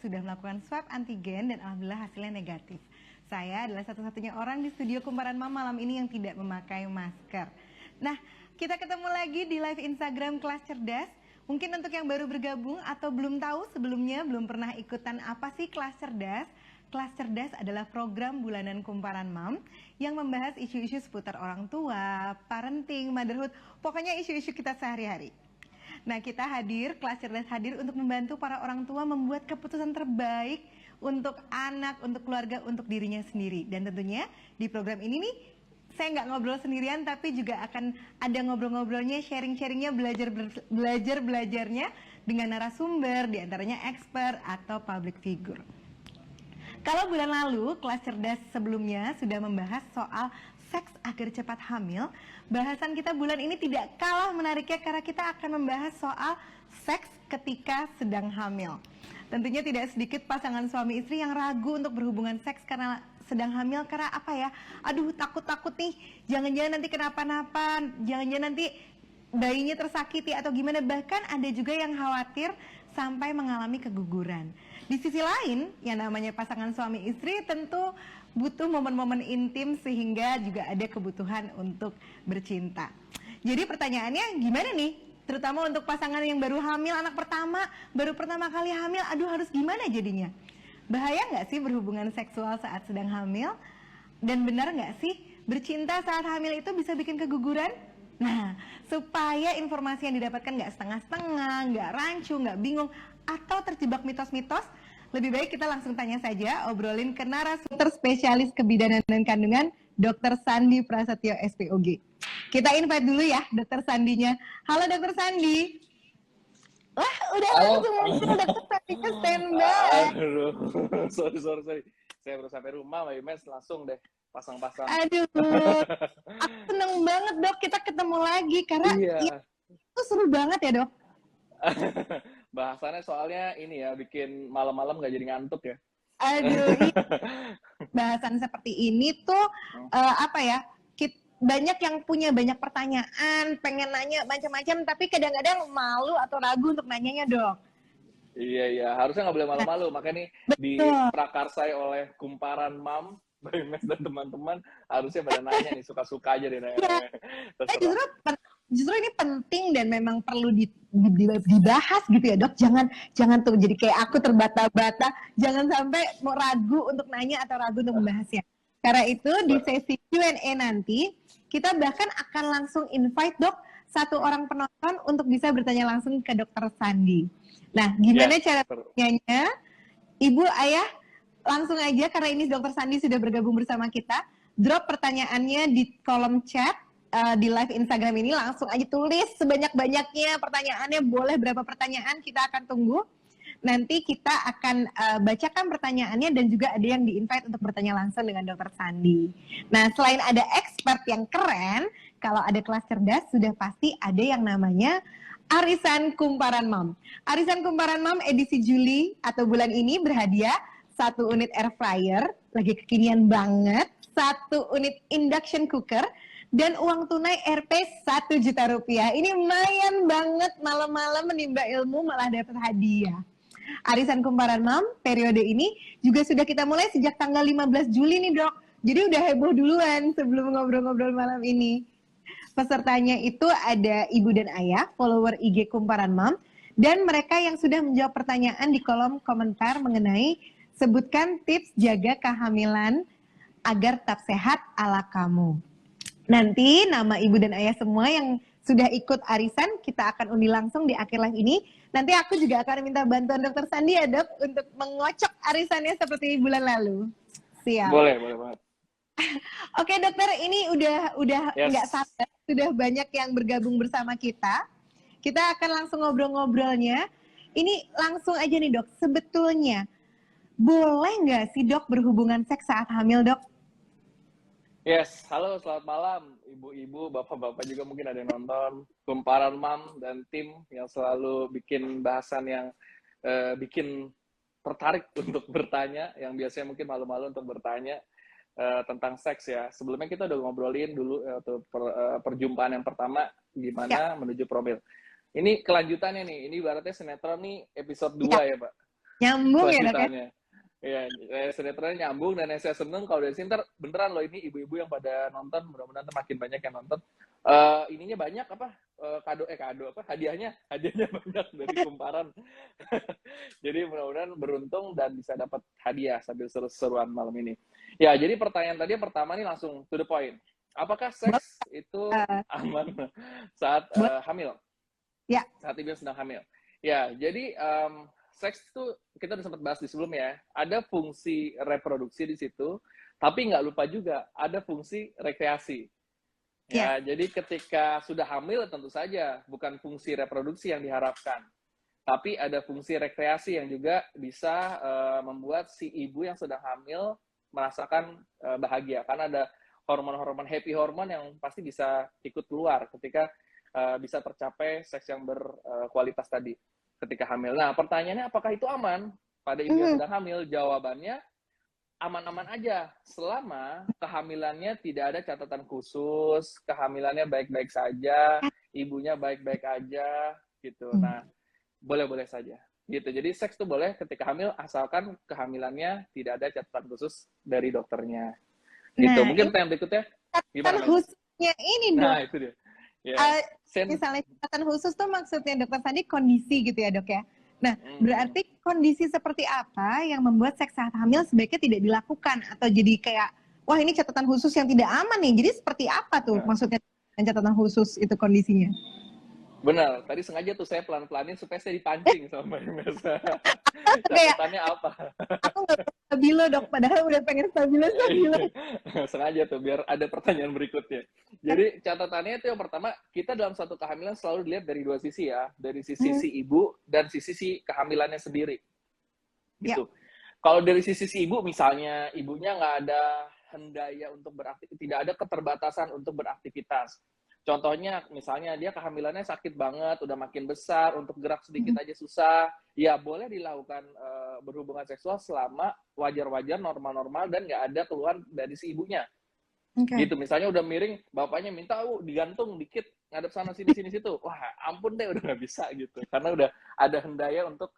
sudah melakukan swab antigen dan alhamdulillah hasilnya negatif. Saya adalah satu-satunya orang di studio Kumparan Mam malam ini yang tidak memakai masker. Nah, kita ketemu lagi di live Instagram Kelas Cerdas. Mungkin untuk yang baru bergabung atau belum tahu sebelumnya, belum pernah ikutan apa sih Kelas Cerdas. Kelas Cerdas adalah program bulanan Kumparan Mam yang membahas isu-isu seputar orang tua, parenting, motherhood, pokoknya isu-isu kita sehari-hari. Nah, kita hadir, Kelas Cerdas hadir untuk membantu para orang tua membuat keputusan terbaik untuk anak, untuk keluarga, untuk dirinya sendiri. Dan tentunya di program ini nih, saya nggak ngobrol sendirian, tapi juga akan ada ngobrol-ngobrolnya, sharing-sharingnya, belajar-belajarnya dengan narasumber, diantaranya expert atau public figure. Kalau bulan lalu, Kelas Cerdas sebelumnya sudah membahas soal seks agar cepat hamil, bahasan kita bulan ini tidak kalah menariknya karena kita akan membahas soal seks ketika sedang hamil. Tentunya tidak sedikit pasangan suami istri yang ragu untuk berhubungan seks karena sedang hamil, karena apa ya? Aduh, takut-takut nih, jangan-jangan nanti kenapa-napa, jangan-jangan nanti bayinya tersakiti atau gimana. Bahkan ada juga yang khawatir sampai mengalami keguguran. Di sisi lain, yang namanya pasangan suami istri tentu butuh momen-momen intim sehingga juga ada kebutuhan untuk bercinta. Jadi pertanyaannya gimana nih? Terutama untuk pasangan yang baru hamil anak pertama, baru pertama kali hamil, aduh harus gimana jadinya? Bahaya nggak sih berhubungan seksual saat sedang hamil? Dan benar nggak sih bercinta saat hamil itu bisa bikin keguguran? Nah, supaya informasi yang didapatkan nggak setengah-setengah, nggak rancu, nggak bingung, atau terjebak mitos-mitos, lebih baik kita langsung tanya saja, obrolin ke narasumber spesialis kebidanan dan kandungan, Dr. Sandi Prasetyo SPOG. Kita invite dulu ya Dr. Sandinya. Halo Dr. Sandi. Wah, udah langsung muncul Dr. Sandinya standby. Aduh, sorry. Saya baru sampai rumah, Mbak Imes langsung deh pasang-pasang. Aduh, aku seneng banget dok kita ketemu lagi karena itu seru banget ya dok. Bahasannya soalnya ini ya, bikin malam-malam nggak jadi ngantuk ya. Aduh, bahasan seperti ini tuh apa ya? Banyak yang punya banyak pertanyaan, pengen nanya macam-macam, tapi kadang-kadang malu atau ragu untuk nanyanya dok. Iya, harusnya nggak boleh malu-malu. Makanya nih diprakarsai oleh Kumparan Mam, Mbak Imes dan teman-teman harusnya pada nanya nih, suka-suka aja deh nanya. Justru ini penting dan memang perlu dibahas gitu ya dok. Jangan tuh jadi kayak aku terbata-bata. Jangan sampai mau ragu untuk nanya atau ragu untuk membahasnya. Karena itu di sesi Q&A nanti kita bahkan akan langsung invite dok satu orang penonton untuk bisa bertanya langsung ke Dr. Sandi. Nah, gimana cara bertanya? Ibu, ayah, langsung aja karena ini Dr. Sandi sudah bergabung bersama kita. Drop pertanyaannya di kolom chat di live Instagram ini, langsung aja tulis sebanyak-banyaknya pertanyaannya, boleh berapa pertanyaan, kita akan tunggu. Nanti kita akan bacakan pertanyaannya dan juga ada yang di-invite untuk bertanya langsung dengan Dr. Sandi. Nah, selain ada expert yang keren, kalau ada Kelas Cerdas sudah pasti ada yang namanya Arisan Kumparan Mam. Arisan Kumparan Mam edisi Juli atau bulan ini berhadiah 1 unit air fryer, lagi kekinian banget, 1 unit induction cooker, dan uang tunai Rp 1 juta rupiah. Ini lumayan banget, malam-malam menimba ilmu malah dapat hadiah. Arisan Kumparan Mam periode ini juga sudah kita mulai sejak tanggal 15 Juli nih dok. Jadi udah heboh duluan sebelum ngobrol-ngobrol malam ini. Pesertanya itu ada ibu dan ayah, follower IG Kumparan Mam, dan mereka yang sudah menjawab pertanyaan di kolom komentar mengenai sebutkan tips jaga kehamilan agar tetap sehat ala kamu. Nanti nama ibu dan ayah semua yang sudah ikut arisan kita akan undi langsung di akhir live ini. Nanti aku juga akan minta bantuan Dr. Sandi ya dok untuk mengocok arisannya seperti bulan lalu. Siap. Boleh banget. Oke dokter, ini udah nggak sabar, sudah banyak yang bergabung bersama kita. Kita akan langsung ngobrol-ngobrolnya. Ini langsung aja nih dok, sebetulnya boleh nggak sih dok berhubungan seks saat hamil dok? Yes, halo selamat malam ibu-ibu, bapak-bapak juga mungkin ada yang nonton. Kumparan Mam dan tim yang selalu bikin bahasan yang bikin tertarik untuk bertanya, yang biasanya mungkin malu-malu untuk bertanya tentang seks ya. Sebelumnya kita udah ngobrolin dulu perjumpaan yang pertama gimana menuju promil. Ini kelanjutannya nih, ini ibaratnya sinetron nih episode 2 ya Pak? Nyambung ya dok ya? kelanjutannya. Ya, sinetronnya nyambung dan yang saya seneng kalau dari sini ntar beneran loh ini ibu-ibu yang pada nonton, mudah-mudahan makin banyak yang nonton. Ininya banyak apa kado apa hadiahnya banyak dari Kumparan. Jadi mudah-mudahan beruntung dan bisa dapat hadiah sambil seru-seruan malam ini. Ya, jadi pertanyaan tadi yang pertama nih langsung to the point. Apakah seks itu aman saat hamil? Ya. Saat ibu sedang hamil. Ya, jadi seks itu kita udah sempat bahas di sebelumnya. Ada fungsi reproduksi di situ, tapi nggak lupa juga ada fungsi rekreasi. Ya, jadi ketika sudah hamil tentu saja bukan fungsi reproduksi yang diharapkan, tapi ada fungsi rekreasi yang juga bisa membuat si ibu yang sedang hamil merasakan bahagia karena ada hormon-hormon happy hormon yang pasti bisa ikut keluar ketika bisa tercapai seks yang berkualitas tadi ketika hamil. Nah, pertanyaannya apakah itu aman pada ibu yang sedang hamil? Jawabannya aman-aman aja selama kehamilannya tidak ada catatan khusus, kehamilannya baik-baik saja, ibunya baik-baik aja gitu. Nah, boleh-boleh saja gitu. Jadi seks itu boleh ketika hamil asalkan kehamilannya tidak ada catatan khusus dari dokternya. Gitu. Nah, mungkin pertanyaan berikutnya gimana? Khususnya ini dok. Nah, itu dia. Misalnya catatan khusus tuh maksudnya dokter Sandi kondisi gitu ya dok ya. Nah, berarti kondisi seperti apa yang membuat seks saat hamil sebaiknya tidak dilakukan atau jadi kayak wah ini catatan khusus yang tidak aman nih. Jadi seperti apa tuh maksudnya catatan khusus itu kondisinya? Benar, tadi sengaja tuh saya pelan-pelanin supaya saya dipancing sama Mbak Mesa. Catatannya apa? Aku nggak stabilo dok, padahal udah pengen stabilo. Sengaja tuh biar ada pertanyaan berikutnya. Jadi catatannya itu yang pertama, kita dalam satu kehamilan selalu dilihat dari dua sisi ya, dari sisi si ibu dan sisi si kehamilannya sendiri. Gitu. Kalau dari sisi si ibu, misalnya ibunya nggak ada hendaya untuk beraktivitas, tidak ada keterbatasan untuk beraktivitas. Contohnya, misalnya dia kehamilannya sakit banget, udah makin besar, untuk gerak sedikit aja susah, ya boleh dilakukan berhubungan seksual selama wajar-wajar, normal-normal, dan nggak ada keluhan dari si ibunya. Gitu, misalnya udah miring, bapaknya minta digantung dikit, ngadep sana sini situ. Wah, ampun deh, udah nggak bisa gitu. Karena udah ada hendaya untuk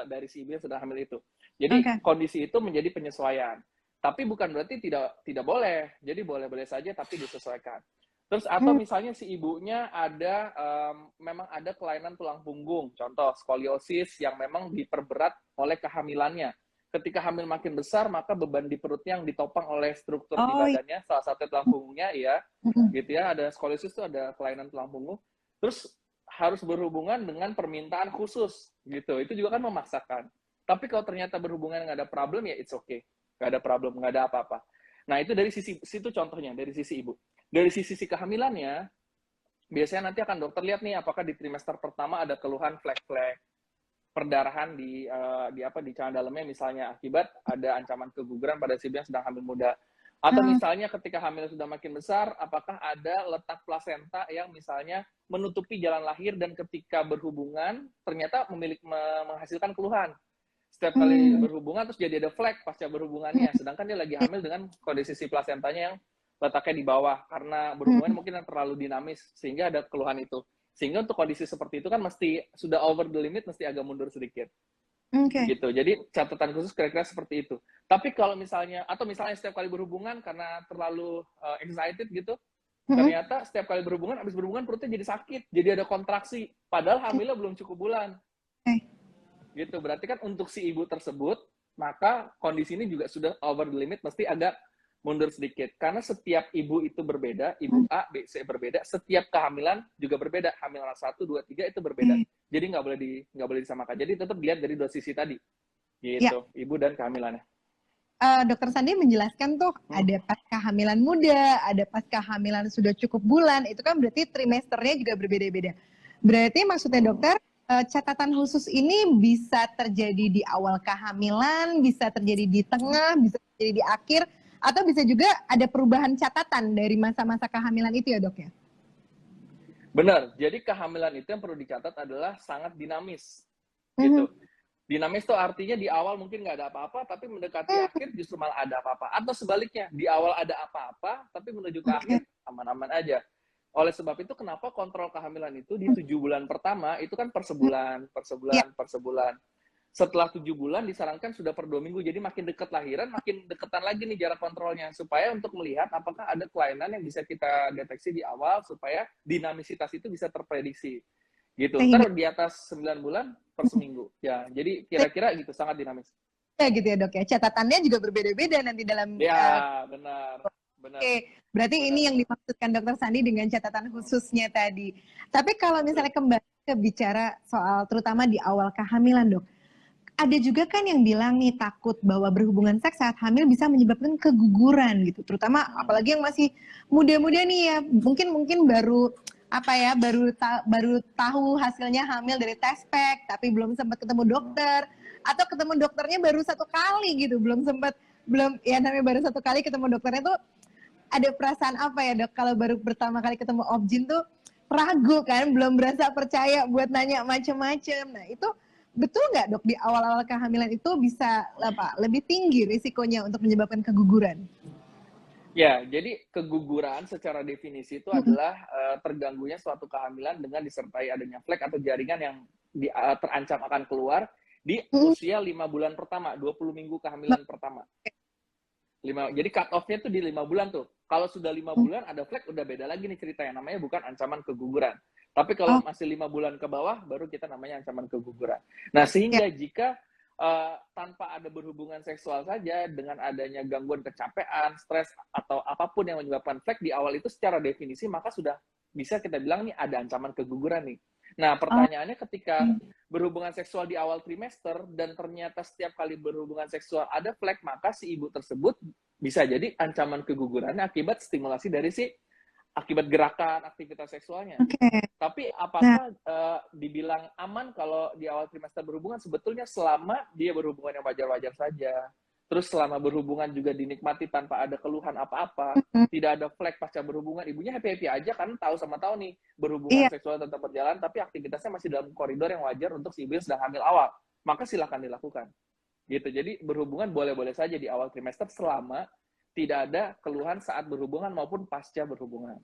dari si ibu yang sedang hamil itu. Jadi kondisi itu menjadi penyesuaian. Tapi bukan berarti tidak boleh. Jadi boleh-boleh saja, tapi disesuaikan. Terus atau misalnya si ibunya ada memang ada kelainan tulang punggung, contoh skoliosis yang memang diperberat oleh kehamilannya. Ketika hamil makin besar, maka beban di perutnya yang ditopang oleh struktur di badannya, salah satu tulang punggungnya, ya, gitu ya, ada skoliosis itu ada kelainan tulang punggung. Terus harus berhubungan dengan permintaan khusus, gitu. Itu juga kan memaksakan. Tapi kalau ternyata berhubungan nggak ada problem, ya it's okay. Nggak ada problem, nggak ada apa-apa. Nah, itu dari sisi situ contohnya, dari sisi ibu. Dari sisi kehamilannya, biasanya nanti akan dokter lihat nih apakah di trimester pertama ada keluhan flek-flek perdarahan di celana dalamnya misalnya akibat ada ancaman keguguran pada si ibu yang sedang hamil muda. Atau misalnya ketika hamil sudah makin besar, apakah ada letak plasenta yang misalnya menutupi jalan lahir dan ketika berhubungan ternyata menghasilkan keluhan. Setiap kali berhubungan terus jadi ada flek pasca berhubungannya, sedangkan dia lagi hamil dengan kondisi si plasentanya yang letaknya di bawah karena berhubungan mungkin yang terlalu dinamis sehingga ada keluhan itu. Sehingga untuk kondisi seperti itu kan mesti sudah over the limit, mesti agak mundur sedikit. Gitu. Jadi catatan khusus kira-kira seperti itu. Tapi kalau misalnya atau misalnya setiap kali berhubungan karena terlalu excited gitu, ternyata setiap kali berhubungan habis berhubungan perutnya jadi sakit, jadi ada kontraksi padahal hamilnya belum cukup bulan. Gitu. Berarti kan untuk si ibu tersebut maka kondisi ini juga sudah over the limit, mesti agak mundur sedikit karena setiap ibu itu berbeda, ibu A, B, C berbeda, setiap kehamilan juga berbeda, hamilan 1, 2, 3 itu berbeda. Jadi nggak boleh disamakan. Jadi tetap dilihat dari dua sisi tadi, gitu, ibu dan kehamilannya. Dokter Sandi menjelaskan tuh ada pas kehamilan muda, ada pas kehamilan sudah cukup bulan, itu kan berarti trimesternya juga berbeda-beda. Berarti maksudnya dokter, catatan khusus ini bisa terjadi di awal kehamilan, bisa terjadi di tengah, bisa terjadi di akhir, atau bisa juga ada perubahan catatan dari masa-masa kehamilan itu ya dok ya? Benar, jadi kehamilan itu yang perlu dicatat adalah sangat dinamis, gitu. Dinamis itu artinya di awal mungkin nggak ada apa-apa, tapi mendekati akhir justru malah ada apa-apa. Atau sebaliknya, di awal ada apa-apa, tapi menuju ke akhir aman-aman aja. Oleh sebab itu kenapa kontrol kehamilan itu di 7 bulan pertama itu kan per sebulan. setelah 7 bulan disarankan sudah per 2 minggu. Jadi makin dekat lahiran, makin deketan lagi nih jarak kontrolnya. Supaya untuk melihat apakah ada kelainan yang bisa kita deteksi di awal, supaya dinamisitas itu bisa terprediksi. Gitu. Sehingga Ntar di atas 9 bulan per seminggu. Ya, jadi kira-kira gitu, sangat dinamis. ya gitu ya dok ya. Catatannya juga berbeda-beda nanti dalam Ya, benar. Benar. Oke, berarti Benar. ini yang dimaksudkan Dokter Sandi dengan catatan khususnya tadi. Tapi kalau misalnya kembali ke bicara soal terutama di awal kehamilan, Dok. Ada juga kan yang bilang nih takut bahwa berhubungan seks saat hamil bisa menyebabkan keguguran gitu. Terutama apalagi yang masih muda-muda nih ya. Mungkin baru baru tahu hasilnya hamil dari tes pack tapi belum sempat ketemu dokter, atau ketemu dokternya baru 1 kali gitu, belum ya namanya baru 1 kali ketemu dokternya tuh ada perasaan apa ya dok, kalau baru pertama kali ketemu objin tuh ragu kan, belum berasa percaya buat nanya macem-macem. Nah itu betul nggak dok, di awal-awal kehamilan itu bisa lebih tinggi risikonya untuk menyebabkan keguguran? Ya, jadi keguguran secara definisi itu adalah terganggunya suatu kehamilan dengan disertai adanya flek atau jaringan yang terancam akan keluar di usia 5 bulan pertama, 20 minggu kehamilan pertama. Jadi cut off-nya tuh di 5 bulan tuh. Kalau sudah 5 bulan ada flek, udah beda lagi nih ceritanya. Namanya bukan ancaman keguguran. Tapi kalau masih 5 bulan ke bawah, baru kita namanya ancaman keguguran. Nah, sehingga jika tanpa ada berhubungan seksual saja, dengan adanya gangguan kecapean, stres, atau apapun yang menyebabkan flek di awal itu secara definisi, maka sudah bisa kita bilang nih ada ancaman keguguran nih. Nah, pertanyaannya ketika berhubungan seksual di awal trimester dan ternyata setiap kali berhubungan seksual ada flek, maka si ibu tersebut bisa jadi ancaman kegugurannya akibat stimulasi dari akibat gerakan aktivitas seksualnya. Tapi apakah dibilang aman kalau di awal trimester berhubungan? Sebetulnya selama dia berhubungan yang wajar-wajar saja. Terus selama berhubungan juga dinikmati tanpa ada keluhan apa-apa, tidak ada flek pasca berhubungan, ibunya happy-happy aja kan, tahu nih berhubungan seksual tetap berjalan, tapi aktivitasnya masih dalam koridor yang wajar untuk si ibu yang sedang hamil awal, maka silakan dilakukan. Gitu. Jadi berhubungan boleh-boleh saja di awal trimester selama tidak ada keluhan saat berhubungan maupun pasca berhubungan.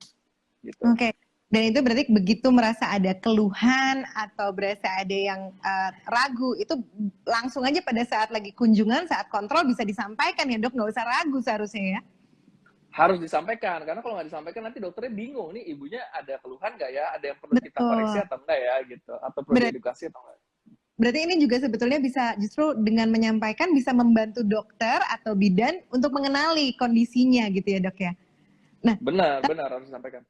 Gitu. Oke. Dan itu berarti begitu merasa ada keluhan atau berasa ada yang ragu, itu langsung aja pada saat lagi kunjungan, saat kontrol bisa disampaikan ya dok, nggak usah ragu seharusnya ya? Harus disampaikan, karena kalau nggak disampaikan nanti dokternya bingung nih, ibunya ada keluhan nggak ya, ada yang perlu kita koreksi atau enggak ya gitu, atau perlu edukasi atau enggak. Berarti ini juga sebetulnya bisa justru dengan menyampaikan bisa membantu dokter atau bidan untuk mengenali kondisinya gitu ya dok ya? Nah, benar harus disampaikan.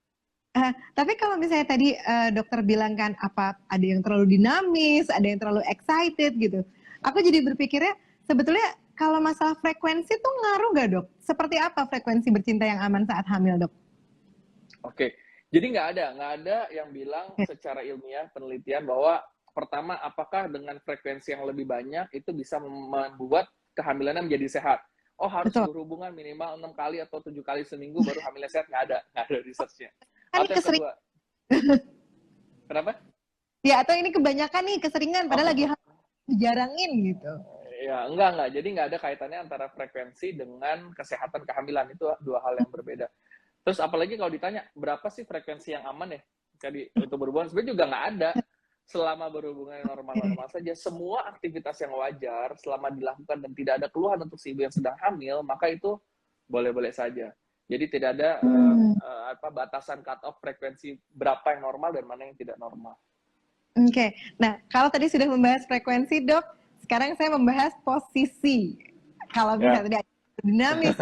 Tapi kalau misalnya tadi dokter bilang kan ada yang terlalu dinamis, ada yang terlalu excited gitu. Aku jadi berpikirnya sebetulnya kalau masalah frekuensi tuh ngaruh nggak dok? Seperti apa frekuensi bercinta yang aman saat hamil dok? Oke, jadi nggak ada yang bilang secara ilmiah penelitian bahwa pertama apakah dengan frekuensi yang lebih banyak itu bisa membuat kehamilannya menjadi sehat. Oh harus berhubungan minimal 6 kali atau 7 kali seminggu baru hamilnya sehat, nggak ada researchnya. Atau yang kedua, kenapa? Ya atau ini kebanyakan nih keseringan, padahal lagi dijarangin gitu. Ya enggak, jadi nggak ada kaitannya antara frekuensi dengan kesehatan kehamilan, itu 2 hal yang berbeda. Terus apalagi kalau ditanya berapa sih frekuensi yang aman ya? Jadi untuk berhubungan sebenarnya juga nggak ada. Selama berhubungan normal-normal saja, semua aktivitas yang wajar selama dilakukan dan tidak ada keluhan untuk si ibu yang sedang hamil, maka itu boleh-boleh saja. Jadi tidak ada batasan cut off frekuensi berapa yang normal dan mana yang tidak normal. Oke. Nah, kalau tadi sudah membahas frekuensi, Dok, sekarang saya membahas posisi. Kalau misalnya tidak dinamis,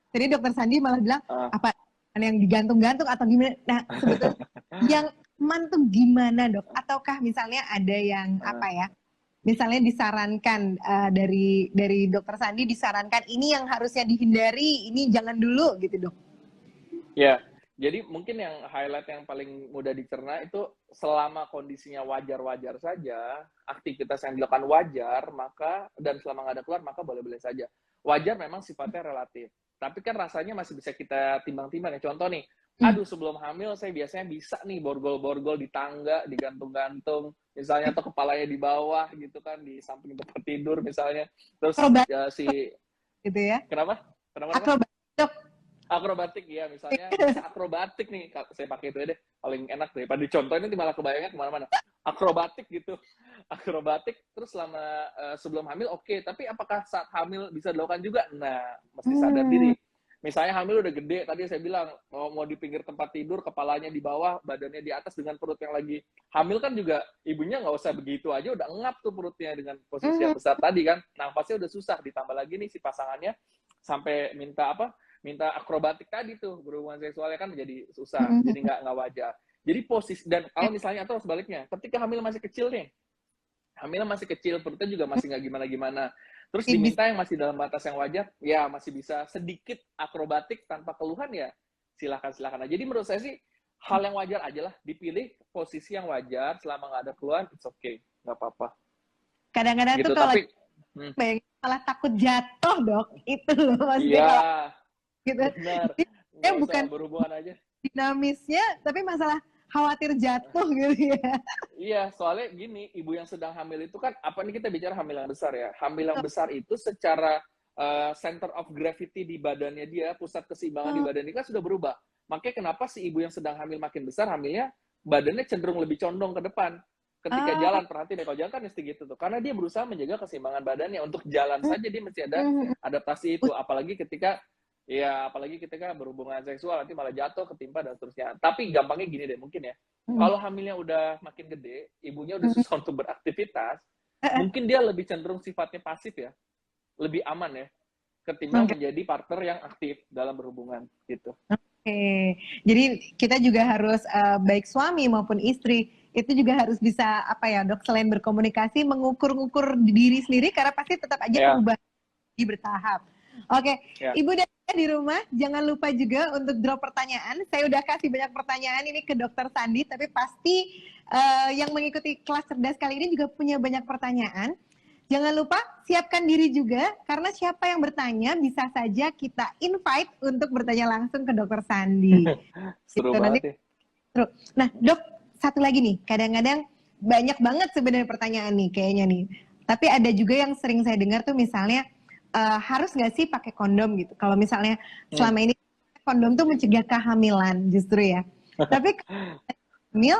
jadi Dokter Sandi malah bilang apa yang digantung-gantung atau gimana. Nah, sebetulnya yang aman tuh gimana, Dok? Ataukah misalnya ada yang misalnya disarankan dari Dokter Sandi disarankan ini yang harusnya dihindari, ini jangan dulu gitu dok? Ya, jadi mungkin yang highlight yang paling mudah dicerna itu selama kondisinya wajar-wajar saja, aktivitas yang dilakukan wajar, maka dan selama nggak ada keluar maka boleh-boleh saja. Wajar memang sifatnya relatif, tapi kan rasanya masih bisa kita timbang-timbang ya. Contoh nih, aduh sebelum hamil saya biasanya bisa nih borgol-borgol di tangga, digantung-gantung, misalnya atau kepalanya di bawah gitu kan, di samping tempat tidur misalnya. Terus gitu ya. Kenapa? Akrobatik ya, misalnya bisa akrobatik nih, saya pakai itu deh, paling enak daripada dicontohin nanti malah kebayangnya kemana-mana. akrobatik gitu. Akrobatik terus selama sebelum hamil oke, tapi apakah saat hamil bisa dilakukan juga? Nah, mesti sadar diri. Misalnya hamil udah gede, tadi saya bilang mau di pinggir tempat tidur, kepalanya di bawah, badannya di atas dengan perut yang lagi hamil kan juga ibunya nggak usah begitu aja udah ngap tuh perutnya dengan posisi yang besar tadi kan. Nafasnya udah susah, ditambah lagi nih si pasangannya sampai minta akrobatik tadi tuh, berhubungan seksualnya kan jadi susah, jadi nggak wajar. Jadi posisi, dan kalau misalnya atau sebaliknya, ketika hamil masih kecil nih, hamilnya masih kecil, perutnya juga masih nggak gimana-gimana. Terus diminta yang masih dalam batas yang wajar, ya masih bisa sedikit akrobatik tanpa keluhan ya silakan aja. Jadi menurut saya sih hal yang wajar aja lah, dipilih posisi yang wajar selama nggak ada keluhan, it's okay, nggak apa-apa. Kadang-kadang Gitu, tuh kalau tapi malah takut jatuh dok, itu loh maksudnya iya, kalau gitu. benar, Dia nggak bukan usah berhubungan aja. dinamisnya, tapi masalah khawatir jatuh gitu ya. Iya, soalnya gini, ibu yang sedang hamil itu kan, apa nih kita bicara hamil yang besar ya. Hamil yang besar itu secara center of gravity di badannya dia, pusat keseimbangan di badannya kan sudah berubah. Makanya kenapa si ibu yang sedang hamil makin besar, hamilnya badannya cenderung lebih condong ke depan. Ketika jalan, perhatian deh, kalau jalan kan mesti gitu tuh. Karena dia berusaha menjaga keseimbangan badannya. Untuk jalan saja dia mesti ada adaptasi itu. Apalagi ketika berhubungan seksual, nanti malah jatuh, ketimpa, dan seterusnya. Tapi gampangnya gini deh, mungkin ya. Kalau hamilnya udah makin gede, ibunya udah susah untuk beraktivitas, mungkin dia lebih cenderung sifatnya pasif ya, lebih aman ya, ketimbang menjadi partner yang aktif dalam berhubungan gitu. Oke, jadi kita juga harus baik suami maupun istri itu juga harus bisa apa ya dok, selain berkomunikasi, mengukur-ngukur diri sendiri karena pasti tetap aja perubahan bertahap. Oke, Ibu dan di rumah jangan lupa juga untuk drop pertanyaan. Saya udah kasih banyak pertanyaan ini ke Dokter Sandi, tapi pasti yang mengikuti kelas cerdas kali ini juga punya banyak pertanyaan. Jangan lupa siapkan diri juga, karena siapa yang bertanya bisa saja kita invite untuk bertanya langsung ke Dokter Sandi. Seru banget ya. Nah dok, satu lagi nih, kadang-kadang banyak banget sebenarnya pertanyaan nih kayaknya nih. Tapi ada juga yang sering saya dengar tuh misalnya, harus nggak sih pakai kondom gitu? Kalau misalnya selama ini kondom tuh mencegah kehamilan justru ya. Tapi hamil,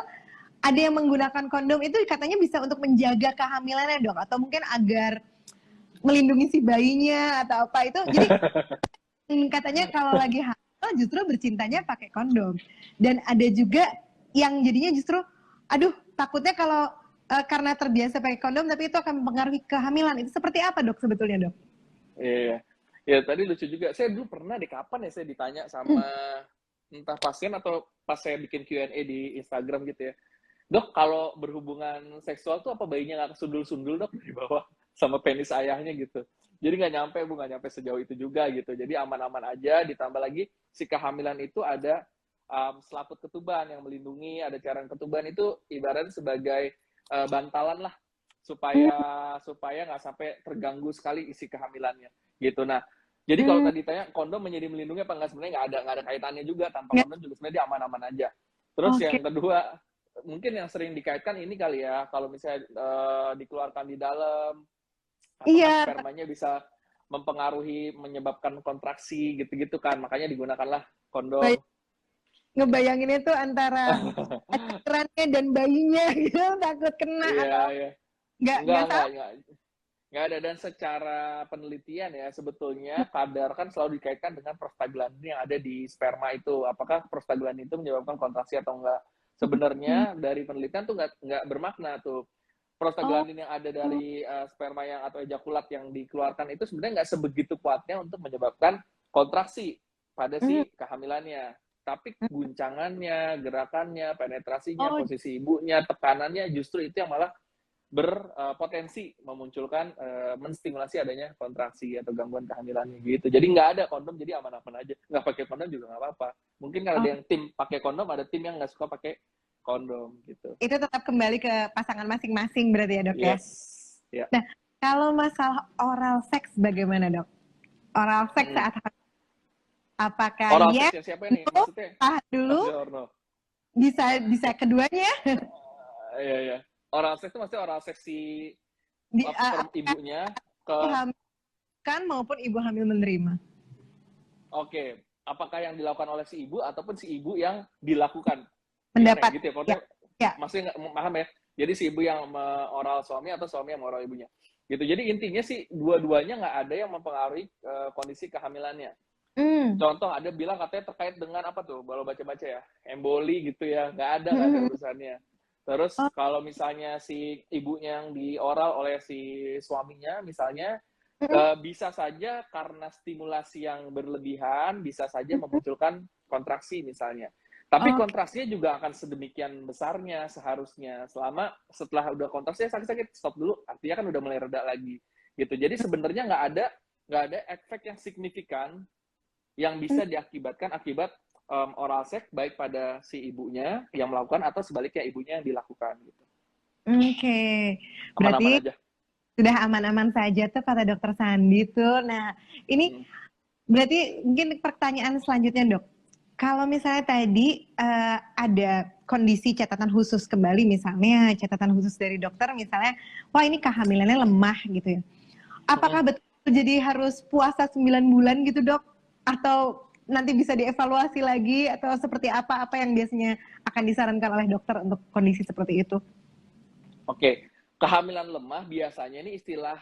ada yang menggunakan kondom itu katanya bisa untuk menjaga kehamilannya dok, atau mungkin agar melindungi si bayinya atau apa itu. Jadi katanya kalau lagi hamil justru bercintanya pakai kondom. Dan ada juga yang jadinya justru, aduh takutnya kalau karena terbiasa pakai kondom tapi itu akan mempengaruhi kehamilan. Itu seperti apa dok sebetulnya dok? Iya, ya tadi lucu juga. Saya dulu pernah di kapan ya saya ditanya sama entah pasien atau pas saya bikin Q&A di Instagram gitu ya. Dok, kalau berhubungan seksual tuh apa bayinya nggak kesundul-sundul dok di bawah sama penis ayahnya gitu. Jadi nggak nyampe sejauh itu juga gitu. Jadi aman-aman aja. Ditambah lagi si kehamilan itu ada selaput ketuban yang melindungi, ada cairan ketuban itu ibaratnya sebagai bantalan lah supaya nggak sampai terganggu sekali isi kehamilannya gitu. Nah, jadi kalau tadi tanya kondom menjadi melindungi apa enggak, sebenarnya nggak ada kaitannya juga. Tanpa kondom juga sebenarnya dia aman-aman aja. Terus yang kedua, mungkin yang sering dikaitkan ini kali ya, kalau misalnya dikeluarkan di dalam, apakah spermanya bisa mempengaruhi, menyebabkan kontraksi gitu-gitu kan, makanya digunakanlah kondom. Ngebayanginnya tuh antara cairannya dan bayinya gitu, takut kena atau nggak ada. Dan secara penelitian ya sebetulnya kadar kan selalu dikaitkan dengan prostaglandin yang ada di sperma itu. Apakah prostaglandin itu menyebabkan kontraksi atau enggak? Sebenarnya dari penelitian tuh nggak bermakna tuh. Prostaglandin yang ada dari sperma yang atau ejakulat yang dikeluarkan itu sebenarnya nggak sebegitu kuatnya untuk menyebabkan kontraksi pada si kehamilannya. Tapi guncangannya, gerakannya, penetrasinya, posisi ibunya, tekanannya justru itu yang malah berpotensi memunculkan, menstimulasi adanya kontraksi atau gangguan kehamilannya gitu. Jadi nggak ada kondom, jadi aman-aman aja. Nggak pakai kondom juga nggak apa-apa. Mungkin kalau ada yang tim pakai kondom, ada tim yang nggak suka pakai kondom gitu. Itu tetap kembali ke pasangan masing-masing berarti ya dok ya? Yeah. Nah, kalau masalah oral seks bagaimana dok? Oral seks saat apakah oral seks siapa ini maksudnya? Dulu bisa keduanya? Iya. Oral seks itu maksudnya oral seks si ibunya ke kan maupun ibu hamil menerima. Oke, apakah yang dilakukan oleh si ibu ataupun si ibu yang dilakukan? Pendapat gitu ya, maksudnya nggak paham ya. Jadi si ibu yang oral suami atau suami yang oral ibunya. Gitu. Jadi intinya sih dua-duanya nggak ada yang mempengaruhi kondisi kehamilannya. Contoh ada bilang katanya terkait dengan apa tuh, kalau baca-baca ya, emboli gitu ya, nggak ada urusannya. Terus Oh, kalau misalnya si ibunya yang dioral oleh si suaminya misalnya, bisa saja karena stimulasi yang berlebihan, bisa saja memunculkan kontraksi misalnya. Tapi oke. kontraksinya juga akan sedemikian besarnya seharusnya. Setelah udah kontraksi sakit-sakit, stop dulu, artinya kan udah mulai reda lagi. Gitu. Jadi sebenarnya nggak ada efek yang signifikan yang bisa diakibatkan akibat oral seks baik pada si ibunya yang melakukan atau sebaliknya ibunya yang dilakukan gitu. Oke, Aman-aman berarti aja. sudah aman-aman saja tuh kata dokter Sandi tuh. Nah, ini Hmm. berarti mungkin pertanyaan selanjutnya dok. Kalau misalnya tadi ada kondisi catatan khusus kembali, misalnya catatan khusus dari dokter, misalnya, wah ini kehamilannya lemah gitu ya. Hmm. Apakah betul jadi harus puasa 9 bulan gitu dok? Atau nanti bisa dievaluasi lagi atau seperti apa yang biasanya akan disarankan oleh dokter untuk kondisi seperti itu? Oke, kehamilan lemah biasanya ini istilah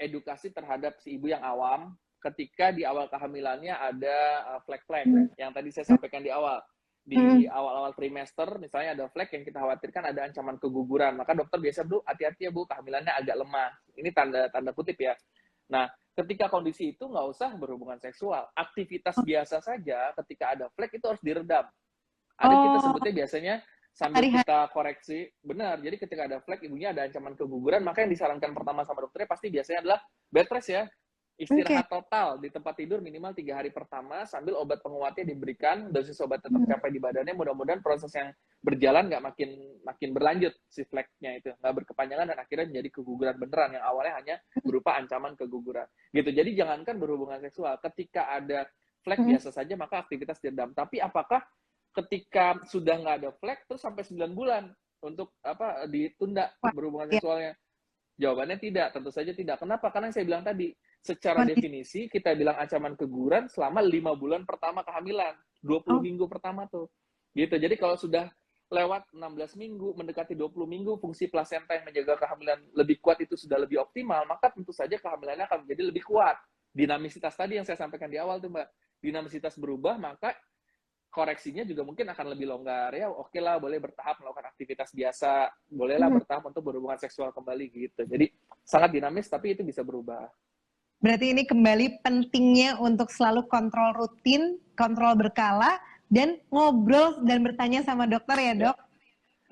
edukasi terhadap si ibu yang awam ketika di awal kehamilannya ada flek-flek yang tadi saya sampaikan di awal. Di awal-awal trimester misalnya ada flek yang kita khawatirkan ada ancaman keguguran, maka dokter biasa, Bu, hati-hati ya Bu, kehamilannya agak lemah. Ini tanda kutip ya. Nah, ketika kondisi itu nggak usah berhubungan seksual. Aktivitas biasa saja ketika ada flek itu harus diredam. Ada kita Oh, sebutnya biasanya sambil hari-hari. kita koreksi, benar. Jadi ketika ada flek, ibunya ada ancaman keguguran, maka yang disarankan pertama sama dokternya pasti biasanya adalah bed rest ya. Oke. Istirahat total di tempat tidur minimal 3 hari pertama sambil obat penguatnya diberikan, dosis obatnya tercapai di badannya. Mudah-mudahan proses yang berjalan nggak makin berlanjut si fleknya itu, nggak berkepanjangan dan akhirnya menjadi keguguran beneran yang awalnya hanya berupa ancaman keguguran. Gitu. Jadi jangankan berhubungan seksual, ketika ada flek biasa saja maka aktivitas diredam. Tapi apakah ketika sudah nggak ada flek terus sampai 9 bulan untuk apa ditunda Wah, berhubungan ya, seksualnya? Jawabannya tidak, tentu saja tidak. Kenapa? Karena yang saya bilang tadi, secara kondisi. definisi kita bilang ancaman keguguran selama 5 bulan pertama kehamilan, 20 Oh, minggu pertama tuh. Gitu. Jadi kalau sudah lewat 16 minggu, mendekati 20 minggu, fungsi plasenta yang menjaga kehamilan lebih kuat itu sudah lebih optimal, maka tentu saja kehamilannya akan menjadi lebih kuat. Dinamisitas tadi yang saya sampaikan di awal tuh Mbak, dinamisitas berubah, maka koreksinya juga mungkin akan lebih longgar ya. Oke lah, boleh bertahap melakukan aktivitas biasa, bolehlah bertahap untuk berhubungan seksual kembali gitu. Jadi sangat dinamis tapi itu bisa berubah. berarti ini kembali pentingnya untuk selalu kontrol rutin, kontrol berkala, dan ngobrol dan bertanya sama dokter ya Ya, dok.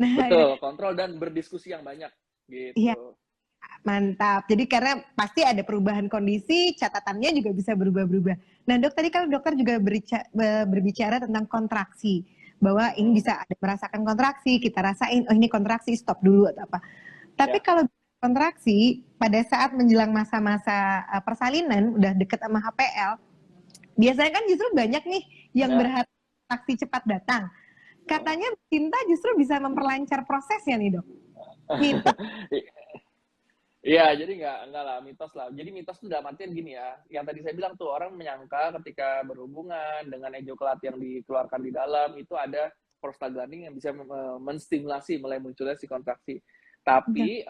Nah, betul, kontrol dan berdiskusi yang banyak iya gitu. mantap. Jadi karena pasti ada perubahan kondisi, catatannya juga bisa berubah-berubah. Nah dok, tadi kan dokter juga berbicara tentang kontraksi. Bahwa ini Hmm, bisa ada merasakan kontraksi, kita rasain, oh ini kontraksi, stop dulu atau apa. Tapi ya. kalau kontraksi, pada saat menjelang masa-masa persalinan, udah deket sama HPL, biasanya kan justru banyak nih yang Ya. berharap kontraksi cepat datang. Katanya cinta justru bisa memperlancar prosesnya nih dok. Mitos. Iya, jadi nggak lah, mitos lah. Jadi mitos itu dalam artian gini ya, yang tadi saya bilang tuh, orang menyangka ketika berhubungan dengan ejakulat yang dikeluarkan di dalam, itu ada prostaglandin yang bisa menstimulasi mulai munculnya si kontraksi. Tapi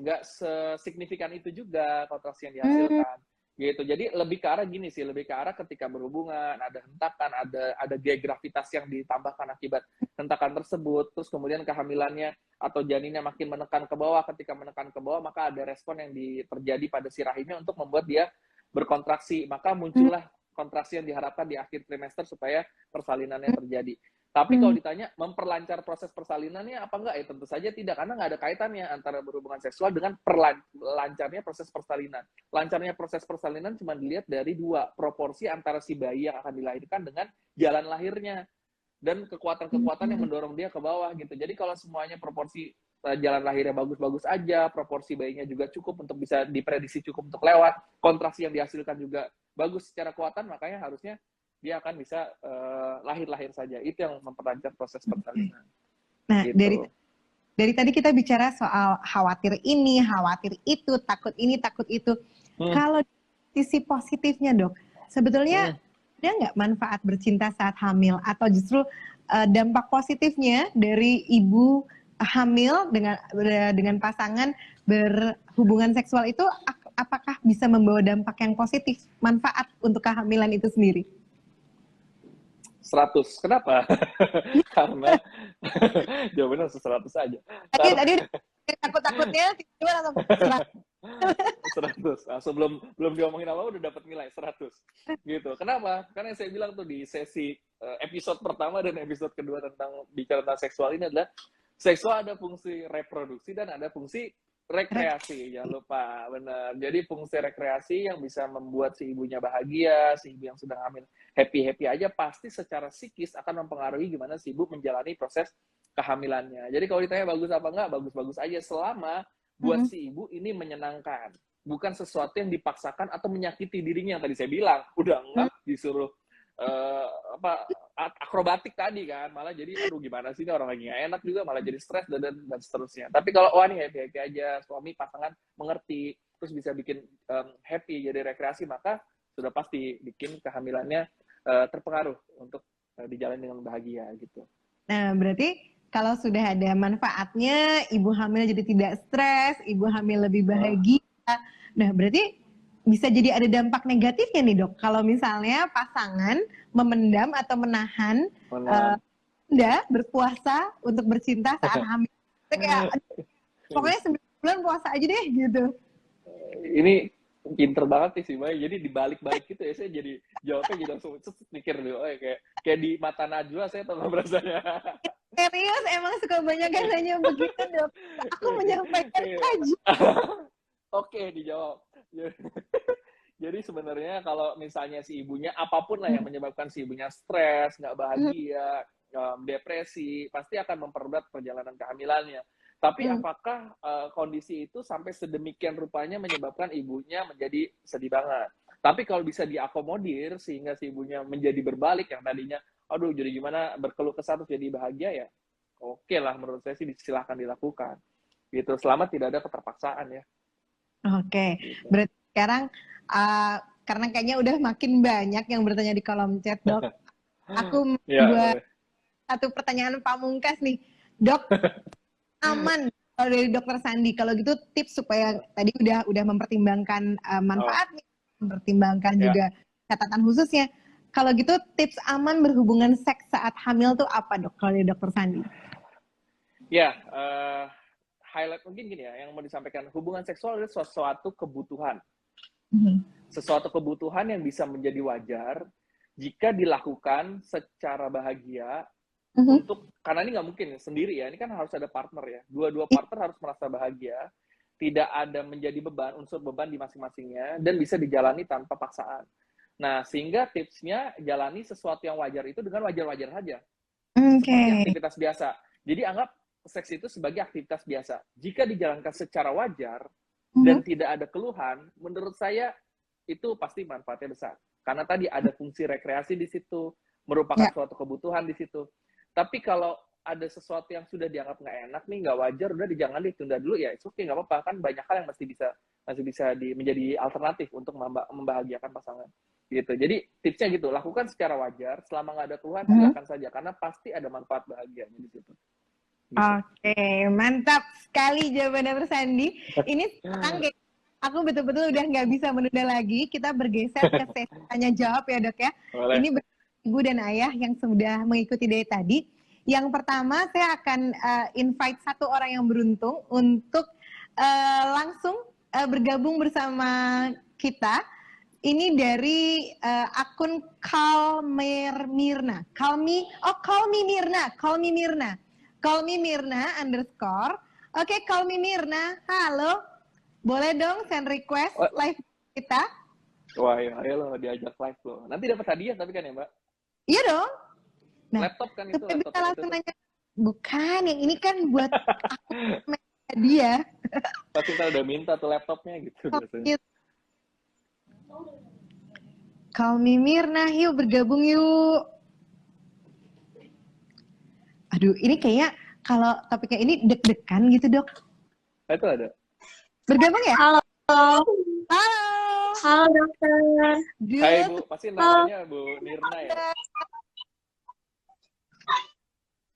nggak sesignifikan itu juga kontraksi yang Hmm, dihasilkan. Gitu. Jadi lebih ke arah gini sih, lebih ke arah ketika berhubungan, ada hentakan, ada gaya gravitas yang ditambahkan akibat hentakan tersebut, terus kemudian kehamilannya atau janinnya makin menekan ke bawah. Ketika menekan ke bawah, maka ada respon yang terjadi pada si rahimnya untuk membuat dia berkontraksi. Maka muncullah kontraksi yang diharapkan di akhir trimester supaya persalinannya terjadi. Tapi kalau ditanya memperlancar proses persalinannya apa enggak, ya tentu saja tidak, karena nggak ada kaitannya antara berhubungan seksual dengan lancarnya proses persalinan. Lancarnya proses persalinan cuma dilihat dari dua, proporsi antara si bayi yang akan dilahirkan dengan jalan lahirnya dan kekuatan-kekuatan yang mendorong dia ke bawah gitu. Jadi kalau semuanya proporsi jalan lahirnya bagus-bagus aja, proporsi bayinya juga cukup untuk bisa diprediksi cukup untuk lewat, kontraksi yang dihasilkan juga bagus secara kekuatan, makanya harusnya dia akan bisa lahir-lahir saja. Itu yang memperlancar proses persalinan. nah, Gitu. dari tadi kita bicara soal khawatir ini, khawatir itu, takut ini, takut itu. Hmm. Kalau sisi positifnya dok, sebetulnya ada nggak manfaat bercinta saat hamil? Atau justru dampak positifnya dari ibu hamil dengan pasangan berhubungan seksual itu apakah bisa membawa dampak yang positif, manfaat untuk kehamilan itu sendiri? 100. Kenapa? Karena jawabannya 100 aja. Tadi takut-takutnya tiba-tiba langsung 100. Nah, belum diomongin apa udah dapat nilai 100. Gitu. Kenapa? Karena yang saya bilang tuh di sesi episode pertama dan episode kedua tentang bicara tentang seksual ini adalah seksual ada fungsi reproduksi dan ada fungsi rekreasi. Jangan lupa, benar. Jadi fungsi rekreasi yang bisa membuat si ibunya bahagia, si ibu yang sedang hamil happy-happy aja, pasti secara psikis akan mempengaruhi gimana si ibu menjalani proses kehamilannya. Jadi kalau ditanya bagus apa enggak, bagus-bagus aja selama buat si ibu ini menyenangkan, bukan sesuatu yang dipaksakan atau menyakiti dirinya yang tadi saya bilang. Udah enggak disuruh akrobatik tadi kan, malah jadi aduh gimana sih ini orang lagi nggak enak juga, malah jadi stres dan seterusnya. Tapi kalau wah nih happy aja, suami pasangan mengerti, terus bisa bikin happy jadi rekreasi, maka sudah pasti bikin kehamilannya terpengaruh untuk dijalani dengan bahagia gitu. Nah, berarti kalau sudah ada manfaatnya, ibu hamil jadi tidak stres, ibu hamil lebih bahagia. Nah, berarti bisa jadi ada dampak negatifnya nih dok, kalau misalnya pasangan memendam atau menahan berpuasa untuk bercinta saat hamil. Kayak, pokoknya 9 bulan puasa aja deh gitu. Ini pinter banget sih Mbak, jadi dibalik-balik gitu ya, saya jadi jawabnya jadi langsung mikir dulu, kayak di mata Najwa saya tahu rasanya. Serius, emang suka banyak yang nanya begitu dok, aku menyampaikan aja. Oke, dijawab. Jadi sebenarnya kalau misalnya si ibunya, apapun lah yang menyebabkan si ibunya stres, nggak bahagia, depresi, pasti akan memperberat perjalanan kehamilannya. Tapi apakah kondisi itu sampai sedemikian rupanya menyebabkan ibunya menjadi sedih banget? Tapi kalau bisa diakomodir sehingga si ibunya menjadi berbalik, yang tadinya, aduh jadi gimana, berkeluh kesah terus jadi bahagia ya, oke lah menurut saya sih silahkan dilakukan. Gitu, selama tidak ada keterpaksaan ya. Oke, berarti sekarang karena kayaknya udah makin banyak yang bertanya di kolom chat dok, aku buat satu pertanyaan pamungkas nih dok, aman kalau dari dokter Sandi, kalau gitu tips supaya tadi udah mempertimbangkan manfaatnya, mempertimbangkan juga catatan khususnya, kalau gitu tips aman berhubungan seks saat hamil tuh apa dok kalau dari dokter Sandi? Ya, highlight mungkin gini ya, yang mau disampaikan, hubungan seksual adalah sesuatu kebutuhan. Sesuatu kebutuhan yang bisa menjadi wajar jika dilakukan secara bahagia, karena ini nggak mungkin sendiri ya, ini kan harus ada partner ya, dua partner harus merasa bahagia, tidak ada menjadi beban, unsur beban di masing-masingnya, dan bisa dijalani tanpa paksaan. Nah, sehingga tipsnya jalani sesuatu yang wajar itu dengan wajar-wajar saja, seperti aktivitas biasa. Jadi anggap seks itu sebagai aktivitas biasa. Jika dijalankan secara wajar dan tidak ada keluhan, menurut saya itu pasti manfaatnya besar. Karena tadi ada fungsi rekreasi di situ, merupakan suatu kebutuhan di situ. Tapi kalau ada sesuatu yang sudah dianggap nggak enak nih, nggak wajar, udah jangan ditunda dulu ya, itu nggak apa-apa, kan banyak hal yang masih bisa menjadi alternatif untuk membahagiakan pasangan. Gitu. Jadi tipsnya gitu, lakukan secara wajar, selama nggak ada keluhan silakan saja, karena pasti ada manfaat bahagianya di situ. Oke, mantap sekali jawabannya Dokter Sandi. Ini sekarang aku betul-betul udah nggak bisa menunda lagi. Kita bergeser ke sesi tanya jawab ya dok ya. Boleh. Ini ibu dan ayah yang sudah mengikuti dari tadi. Yang pertama saya akan invite satu orang yang beruntung untuk langsung bergabung bersama kita. Ini dari akun Call Me Mirna. Call me Mirna. Call me Mirna _ Oke, Call me Mirna. Halo. Boleh dong send request live kita? Wah, ya, ayo loh diajak live loh. Nanti dapat hadiah tapi kan ya, Mbak? Iya dong. Nah, laptop kan itu. Laptop bisa langsung nanya. Bukan, yang ini kan buat aku hadiah. Pasti kita udah minta tuh laptopnya gitu biasanya. Call me Mirna, yuk bergabung yuk. Aduh, ini kayaknya kalau topiknya ini deg-degan gitu, Dok. Itu ada. Bergabung ya? Halo. Halo. Halo, dokter. Hai, Bu. Pasti namanya Bu Nirna ya?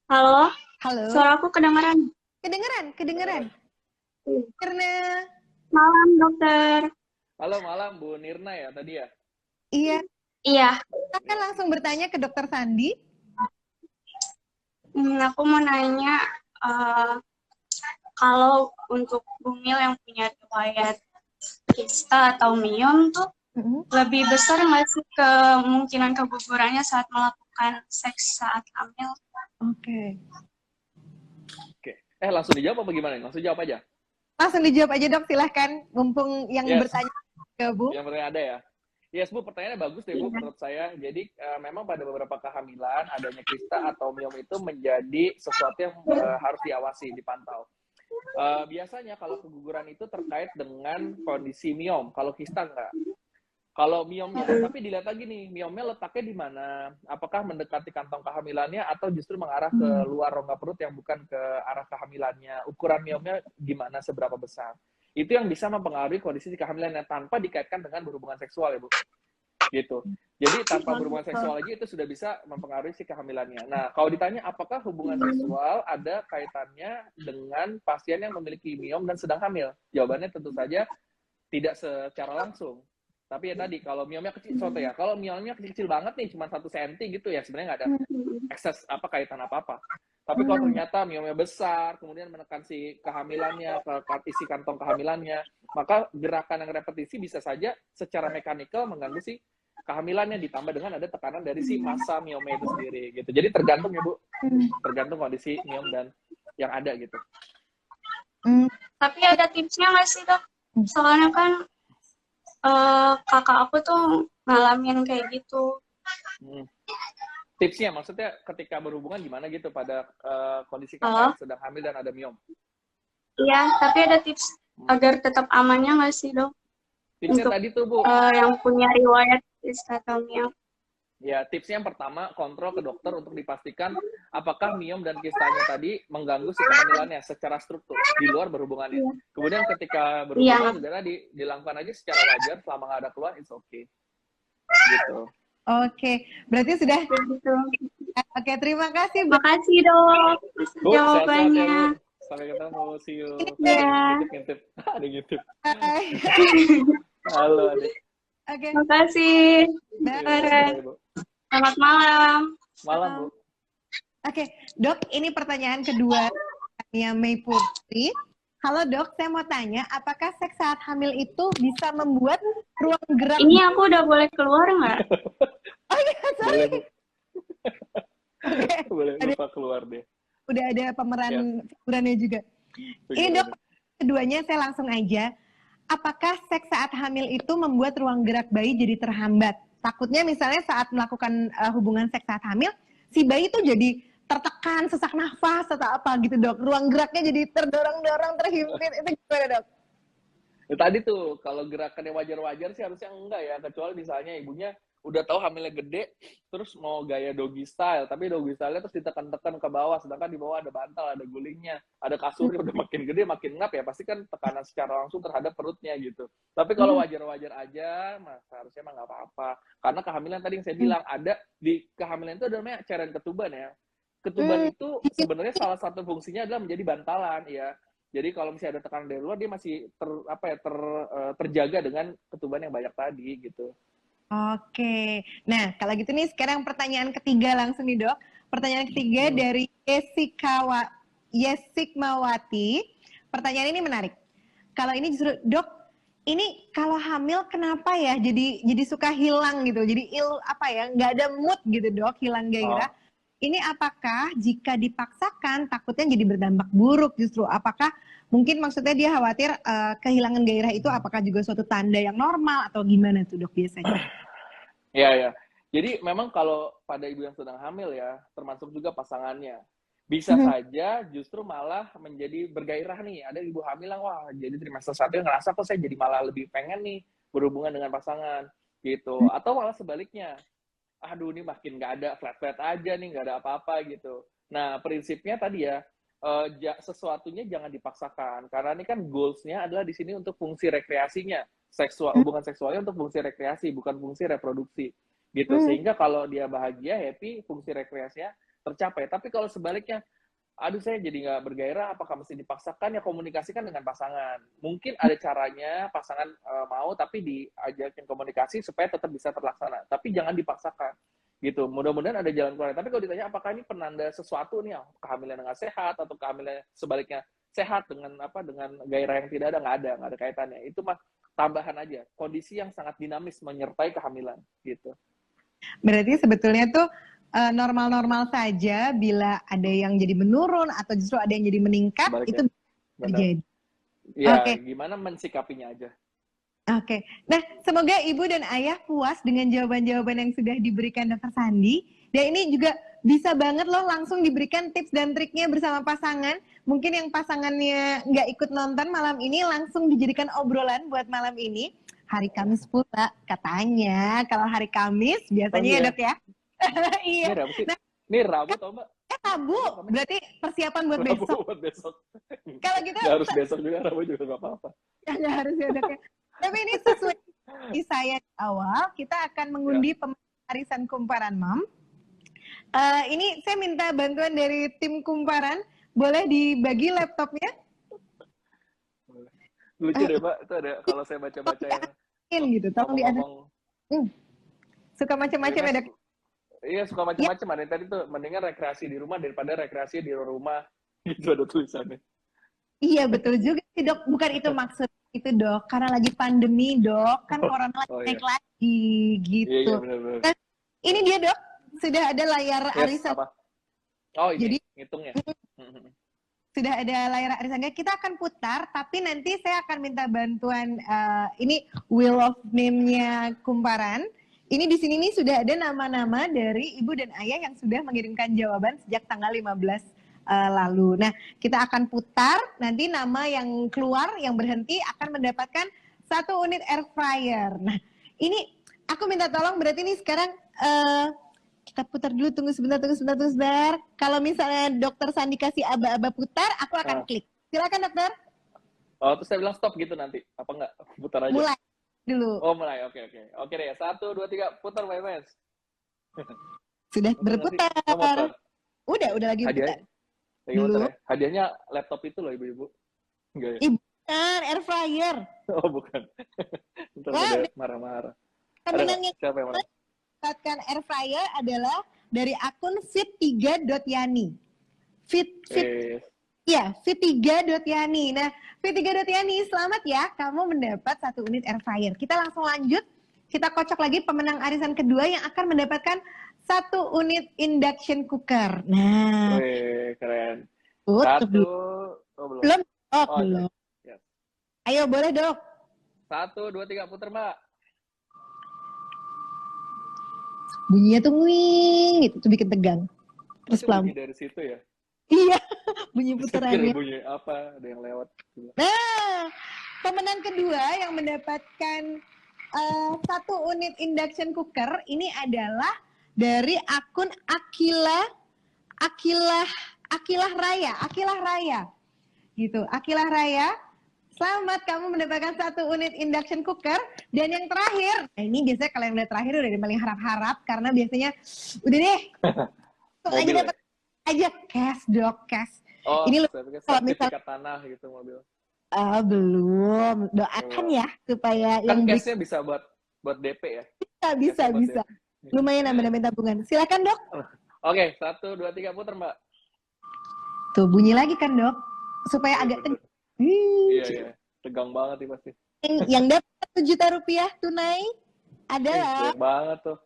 Halo. Halo. Suara aku kedengaran? Kedengeran. Karena Malam, dokter. Halo malam Bu Nirna ya tadi ya. iya, Iya, akan langsung bertanya ke Dokter Sandi. aku mau nanya, kalau untuk Bumil yang punya riwayat kista atau miom tuh lebih besar nggak sih kemungkinan kegugurannya saat melakukan seks saat hamil? Oke. Langsung dijawab apa gimana? Langsung jawab aja. Langsung dijawab aja dok, silahkan. Mumpung yang bertanya gabung. Yang bertanya ada ya. Yes Bu, pertanyaannya bagus deh Bu menurut saya. Jadi memang pada beberapa kehamilan adanya kista atau miom itu menjadi sesuatu yang harus diawasi, dipantau. Biasanya kalau keguguran itu terkait dengan kondisi miom, kalau kista enggak. Kalau miomnya, tapi dilihat lagi nih, miomnya letaknya di mana? Apakah mendekati kantong kehamilannya atau justru mengarah ke luar rongga perut yang bukan ke arah kehamilannya? Ukuran miomnya gimana, seberapa besar? Itu yang bisa mempengaruhi kondisi kehamilannya tanpa dikaitkan dengan berhubungan seksual ya Bu. Gitu. Jadi tanpa berhubungan seksual aja itu sudah bisa mempengaruhi si kehamilannya. Nah, kalau ditanya apakah hubungan seksual ada kaitannya dengan pasien yang memiliki miom dan sedang hamil? Jawabannya tentu saja tidak secara langsung. Tapi ya tadi, kalau miomnya kecil, contoh ya, kalau miomnya kecil-kecil banget nih, cuma 1 cm gitu ya, sebenarnya nggak ada akses kaitan apa-apa. Tapi kalau ternyata miomnya besar, kemudian menekan si kehamilannya, ke isi kantong kehamilannya, maka gerakan yang repetisi bisa saja secara mekanikal mengganggu si kehamilannya, ditambah dengan ada tekanan dari si massa miomnya itu sendiri gitu. Jadi tergantung ya Bu, tergantung kondisi miom dan yang ada gitu. Tapi ada tipsnya nggak sih dok? Soalnya kan kakak aku tuh ngalamin kayak gitu. Tipsnya maksudnya ketika berhubungan gimana gitu pada kondisi kakak sedang hamil dan ada miom? Iya, tapi ada tips agar tetap amannya nggak sih dok? Tipsnya untuk tadi tuh Bu, yang punya riwayat kista atau miom. Ya, tipsnya yang pertama, kontrol ke dokter untuk dipastikan apakah miom dan kistanya tadi mengganggu si kehamilannya secara struktur, di luar berhubungannya. Kemudian ketika berhubungan, juga dilakukan aja secara wajar, selama nggak ada keluhan, it's okay. Gitu. Oke, berarti sudah. Oke, terima kasih. Makasih dok, jawabannya. Sampai ketemu, see you. Ya. Ngintip. Ada ngintip. Halo, adik. Oke. Makasih. Bye. Selamat malam. Malam, Bu. Oke, dok, ini pertanyaan kedua ya, Mei Putri. Halo dok, saya mau tanya, apakah seks saat hamil itu bisa membuat ruang gerak? Ini aku udah boleh keluar nggak? Oh iya, sorry. Boleh, lupa keluar deh. Udah ada pemeran figurannya juga. Ini dok, keduanya saya langsung aja. Apakah seks saat hamil itu membuat ruang gerak bayi jadi terhambat? Takutnya misalnya saat melakukan hubungan seks saat hamil, si bayi itu jadi tertekan, sesak nafas, atau apa gitu dok. Ruang geraknya jadi terdorong-dorong, terhimpit. Itu gimana dok? Ya, tadi tuh, kalau gerakannya wajar-wajar sih harusnya enggak ya. Kecuali misalnya ibunya udah tahu hamilnya gede, terus mau gaya doggy style. Tapi doggy style-nya terus ditekan-tekan ke bawah. Sedangkan di bawah ada bantal, ada gulingnya, ada kasurnya udah makin gede, makin ngap ya. Pasti kan tekanan secara langsung terhadap perutnya gitu. Tapi kalau wajar-wajar aja, mas harusnya emang nggak apa-apa. Karena kehamilan tadi yang saya bilang, ada di kehamilan itu ada namanya cairan ketuban ya. Ketuban itu sebenarnya salah satu fungsinya adalah menjadi bantalan ya. Jadi kalau misalnya ada tekanan dari luar, dia masih terjaga dengan ketuban yang banyak tadi gitu. Oke, nah kalau gitu nih sekarang pertanyaan ketiga langsung nih dok. Pertanyaan ketiga dari Yesikmawati. Pertanyaan ini menarik. Kalau ini justru dok, ini kalau hamil kenapa ya jadi suka hilang gitu, jadi nggak ada mood gitu dok, hilang gairah. Ini apakah jika dipaksakan takutnya jadi berdampak buruk justru? Apakah mungkin maksudnya dia khawatir kehilangan gairah itu apakah juga suatu tanda yang normal atau gimana tuh dok biasanya? Ya. Jadi memang kalau pada ibu yang sedang hamil ya, termasuk juga pasangannya, bisa saja justru malah menjadi bergairah nih. Ada ibu hamil yang wah jadi trimester 1 ngerasa kok saya jadi malah lebih pengen nih berhubungan dengan pasangan gitu. Atau malah sebaliknya. Aduh ini makin nggak ada flat-flat aja nih, nggak ada apa-apa gitu. Nah prinsipnya tadi ya, sesuatunya jangan dipaksakan karena ini kan goals-nya adalah di sini untuk fungsi rekreasinya, hubungan seksualnya untuk fungsi rekreasi bukan fungsi reproduksi gitu. Sehingga kalau dia bahagia happy, fungsi rekreasinya tercapai. Tapi kalau sebaliknya aduh saya jadi nggak bergairah, apakah mesti dipaksakan? Ya komunikasikan dengan pasangan. Mungkin ada caranya pasangan mau, tapi diajakin komunikasi supaya tetap bisa terlaksana. Tapi jangan dipaksakan, gitu. Mudah-mudahan ada jalan keluar. Tapi kalau ditanya apakah ini penanda sesuatu nih, kehamilan dengan sehat atau kehamilan sebaliknya sehat dengan gairah yang tidak ada, nggak ada kaitannya. Itu mah tambahan aja. Kondisi yang sangat dinamis menyertai kehamilan, gitu. Berarti sebetulnya tuh normal-normal saja bila ada yang jadi menurun atau justru ada yang jadi meningkat, itu terjadi. Ya, gimana mensikapinya aja. Oke. Nah, semoga ibu dan ayah puas dengan jawaban-jawaban yang sudah diberikan Dr. Sandi. Dan ini juga bisa banget loh langsung diberikan tips dan triknya bersama pasangan. Mungkin yang pasangannya nggak ikut nonton malam ini langsung dijadikan obrolan buat malam ini. Hari Kamis pula katanya. Kalau hari Kamis biasanya ya Dok ya. Iya. Ini Rabu tau Mbak? Rabu, berarti persiapan buat besok. Buat besok. Kalau kita nggak harus besok juga, Rabu juga nggak apa-apa. Nggak harus ya Dok ya. Tapi ini sesuai di saya di awal, kita akan mengundi arisan kumparan Mom. Ini saya minta bantuan dari tim kumparan, boleh dibagi laptopnya? Lucu deh Mbak, itu ada kalau saya baca-baca yang gitu, tolong diaduk. Suka macam-macam ya Dok? Iya suka macam-macam. Ada yang tadi tuh mendingan rekreasi di rumah daripada rekreasi di rumah. Itu ada tulisannya. Iya betul juga sih Dok. Bukan itu maksud itu Dok. Karena lagi pandemi Dok. Kan corona lagi naik lagi gitu. Iya benar-benar. Nah, ini dia Dok. Sudah ada layar arisan. Apa? Oh ini jadi, ngitungnya. Sudah ada layar arisannya. Kita akan putar. Tapi nanti saya akan minta bantuan. Ini Wheel of Name-nya kumparan. Ini di sini nih sudah ada nama-nama dari ibu dan ayah yang sudah mengirimkan jawaban sejak tanggal 15 lalu. Nah, kita akan putar, nanti nama yang keluar, yang berhenti akan mendapatkan 1 unit air fryer. Nah, ini aku minta tolong, berarti ini sekarang kita putar dulu, tunggu sebentar. Kalau misalnya Dokter Sandi kasih aba-aba putar, aku akan klik. Silakan Dokter. Oh, terus saya bilang stop gitu nanti, apa enggak? Putar aja. Mulai dulu. Oh mulai, oke deh. 1, 2, 3, putar Mas. Sudah berputar. Udah lagi putar. Dulu. Hadiahnya laptop itu loh ibu-ibu. Enggak ya? Bukan, air fryer. Oh bukan. Ntar ada marah-marah. Pemenangnya siapa yang marah? Dapatkan air fryer adalah dari akun fit3.yani. Iya, fit3.yani. Nah, fit3.yani, selamat ya, kamu mendapat 1 unit air fryer. Kita langsung lanjut, kita kocok lagi pemenang arisan kedua yang akan mendapatkan 1 unit induction cooker. Nah, keren. Belum. Belum. Ya. Ayo, boleh Dok. 1, 2, 3, putar Mbak. Bunyinya tuh wing, itu bikin tegang. Terus pelan. Bunyi dari situ ya? Iya, bunyi putarannya. Bunyi apa? Ada yang lewat. Nah, pemenang kedua yang mendapatkan 1 unit induction cooker ini adalah dari akun Akilah Raya. Gitu, Akilah Raya. Selamat, kamu mendapatkan 1 unit induction cooker. Dan yang terakhir, nah ini biasanya kalau yang udah terakhir udah paling harap-harap karena biasanya udah deh. Aja dapat aja cash Dok, cash. Oh, ini kalau misalnya tanah gitu mobil. Belum. Doakan ya supaya kan yang cashnya bisa buat DP ya. Bisa. Lumayan nambah tabungan. Silakan Dok. Oke, 1, 2, 3 putar Mbak. Tuh bunyi lagi kan Dok, supaya agak tegang. Iya. Tegang banget nih pasti. Yang dapat 1 juta rupiah tunai adalah banget tuh.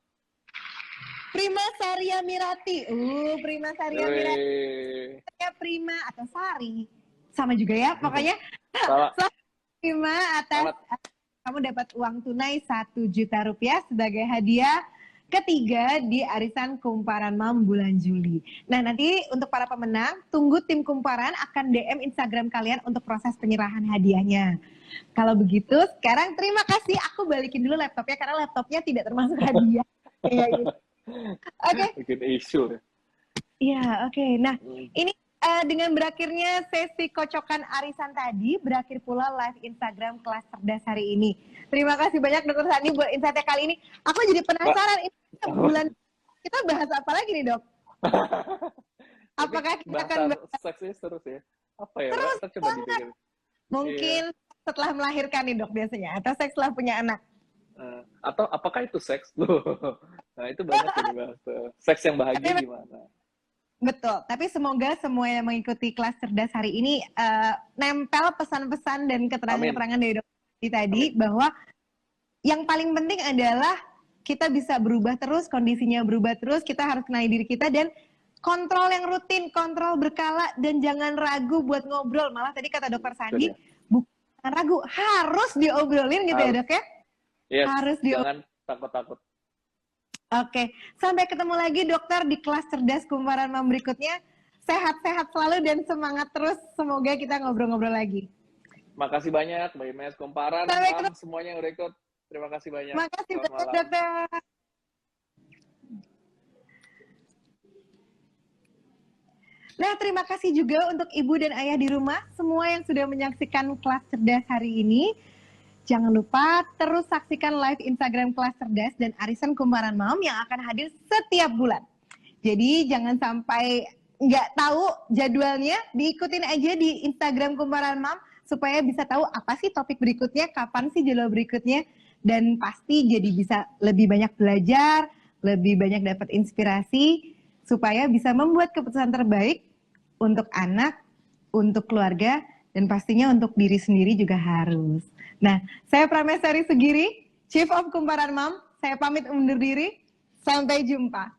Prima Saria Mirati. Prima Saria Mirati. Prima atau Sari. Sama juga ya, pokoknya. Prima atas kamu dapat uang tunai 1 juta rupiah sebagai hadiah ketiga di arisan kumparan Mom bulan Juli. Nah, nanti untuk para pemenang, tunggu tim kumparan akan DM Instagram kalian untuk proses penyerahan hadiahnya. Kalau begitu, sekarang terima kasih. Aku balikin dulu laptopnya karena laptopnya tidak termasuk hadiah. Kayak gitu. Oke. Bikin isu ya. Iya, oke. Nah, ini dengan berakhirnya sesi kocokan arisan tadi, berakhir pula live Instagram Kelas Cerdas hari ini. Terima kasih banyak Dr. Sandi buat insight kali ini. Aku jadi penasaran, ini bulan kita bahas apa lagi nih Dok? Apakah kita akan seksnya terus ya? Apa ya? Terus kita coba dipikir. Mungkin setelah melahirkan nih dok biasanya, atau seks setelah punya anak. Atau apakah itu seks? Nah itu banyak yang dibahas tuh. Seks yang bahagia gimana? Betul, tapi semoga semua yang mengikuti kelas cerdas hari ini nempel pesan-pesan dan keterangan-keterangan dari dokter tadi. Amin. Bahwa yang paling penting adalah kita bisa berubah terus, kondisinya berubah terus, kita harus kenali diri kita dan kontrol yang rutin, kontrol berkala, dan jangan ragu buat ngobrol. Malah tadi kata dokter Sandi, bukan ragu, harus diobrolin gitu ya dok ya? Yes, harus jangan takut-takut. Oke, sampai ketemu lagi dokter di kelas cerdas kumparan mam berikutnya. Sehat-sehat selalu dan semangat terus. Semoga kita ngobrol-ngobrol lagi. Makasih banyak Mbak Imes, kumparan, mam, semuanya yang udah ikut. Terima kasih banyak. Makasih banyak dokter. Nah, terima kasih juga untuk ibu dan ayah di rumah, semua yang sudah menyaksikan kelas cerdas hari ini. Jangan lupa terus saksikan live Instagram Kelas Cerdas dan arisan kumparan mam yang akan hadir setiap bulan. Jadi jangan sampai nggak tahu jadwalnya, diikutin aja di Instagram kumparan mam supaya bisa tahu apa sih topik berikutnya, kapan sih jadwal berikutnya, dan pasti jadi bisa lebih banyak belajar, lebih banyak dapat inspirasi supaya bisa membuat keputusan terbaik untuk anak, untuk keluarga, dan pastinya untuk diri sendiri juga harus. Nah, saya Prameswari Sugiri, Chief of Kumparan Mam. Saya pamit undur diri. Sampai jumpa.